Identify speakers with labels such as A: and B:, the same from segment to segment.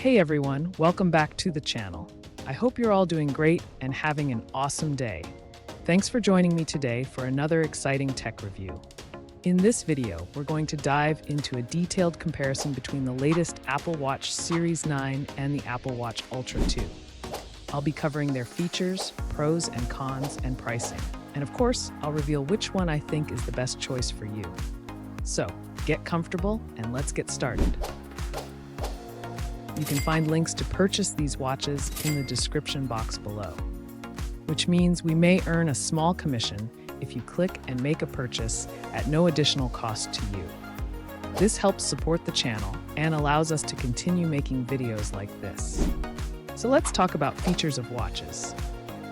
A: Hey everyone, welcome back to the channel. I hope you're all doing great and having an awesome day. Thanks for joining me today for another exciting tech review. In this video, we're going to dive into a detailed comparison between the latest Apple Watch Series 9 and the Apple Watch Ultra 2. I'll be covering their features, pros and cons, and pricing. And of course, I'll reveal which one I think is the best choice for you. So, get comfortable and let's get started. You can find links to purchase these watches in the description box below, which means we may earn a small commission if you click and make a purchase at no additional cost to you. This helps support the channel and allows us to continue making videos like this. So let's talk about features of watches.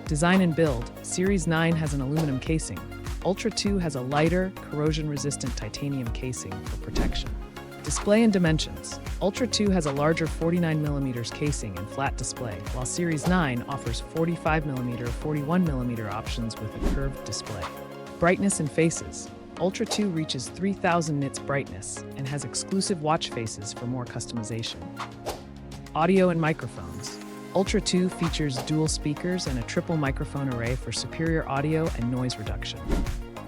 A: Design and build. Series 9 has an aluminum casing. Ultra 2 has a lighter, corrosion-resistant titanium casing for protection. Display and dimensions. Ultra 2 has a larger 49mm casing and flat display, while Series 9 offers 45mm, 41mm options with a curved display. Brightness and faces. Ultra 2 reaches 3000 nits brightness and has exclusive watch faces for more customization. Audio and microphones. Ultra 2 features dual speakers and a triple microphone array for superior audio and noise reduction.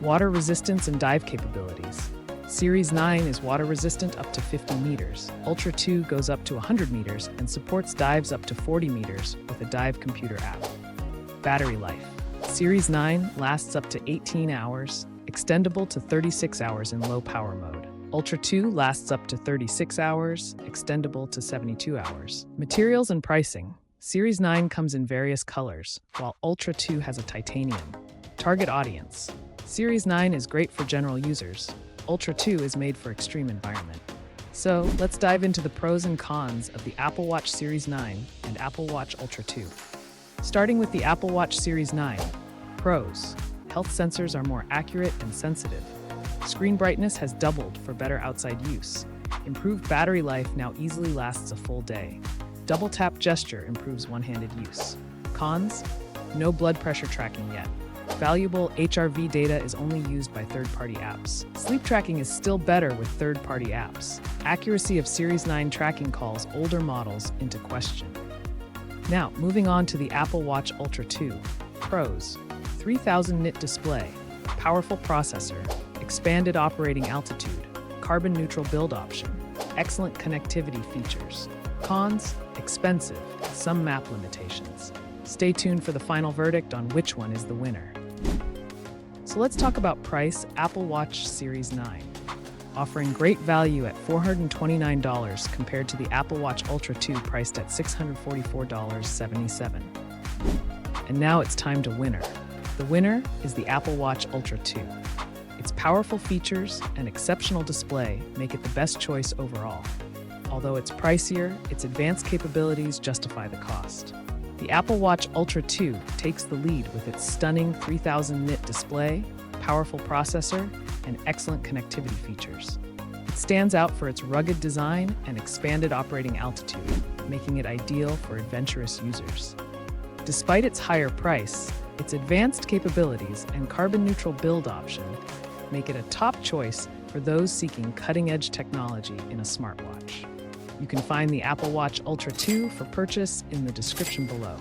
A: Water resistance and dive capabilities. Series 9 is water resistant up to 50 meters. Ultra 2 goes up to 100 meters and supports dives up to 40 meters with a dive computer app. Battery life. Series 9 lasts up to 18 hours, extendable to 36 hours in low power mode. Ultra 2 lasts up to 36 hours, extendable to 72 hours. Materials and pricing. Series 9 comes in various colors, while Ultra 2 has a titanium. Target audience. Series 9 is great for general users. Ultra 2 is made for extreme environment. So let's dive into the pros and cons of the Apple Watch Series 9 and Apple Watch Ultra 2. Starting with the Apple Watch Series 9. Pros. Health sensors are more accurate and sensitive. Screen brightness has doubled for better outside use. Improved battery life now easily lasts a full day. Double tap gesture improves one-handed use. Cons. No blood pressure tracking yet. Valuable HRV data is only used by third-party apps. Sleep tracking is still better with third-party apps. Accuracy of Series 9 tracking calls older models into question. Now, moving on to the Apple Watch Ultra 2. Pros. 3000 nit display, powerful processor, expanded operating altitude, carbon-neutral build option, excellent connectivity features. Cons. Expensive, some map limitations. Stay tuned for the final verdict on which one is the winner. So let's talk about price. Apple Watch Series 9, offering great value at $429 compared to the Apple Watch Ultra 2 priced at $644.77. And now it's time to winner. The winner is the Apple Watch Ultra 2. Its powerful features and exceptional display make it the best choice overall. Although it's pricier, its advanced capabilities justify the cost. The Apple Watch Ultra 2 takes the lead with its stunning 3000 nit display, powerful processor, and excellent connectivity features. It stands out for its rugged design and expanded operating altitude, making it ideal for adventurous users. Despite its higher price, its advanced capabilities and carbon-neutral build option make it a top choice for those seeking cutting-edge technology in a smartwatch. You can find the Apple Watch Ultra 2 for purchase in the description below.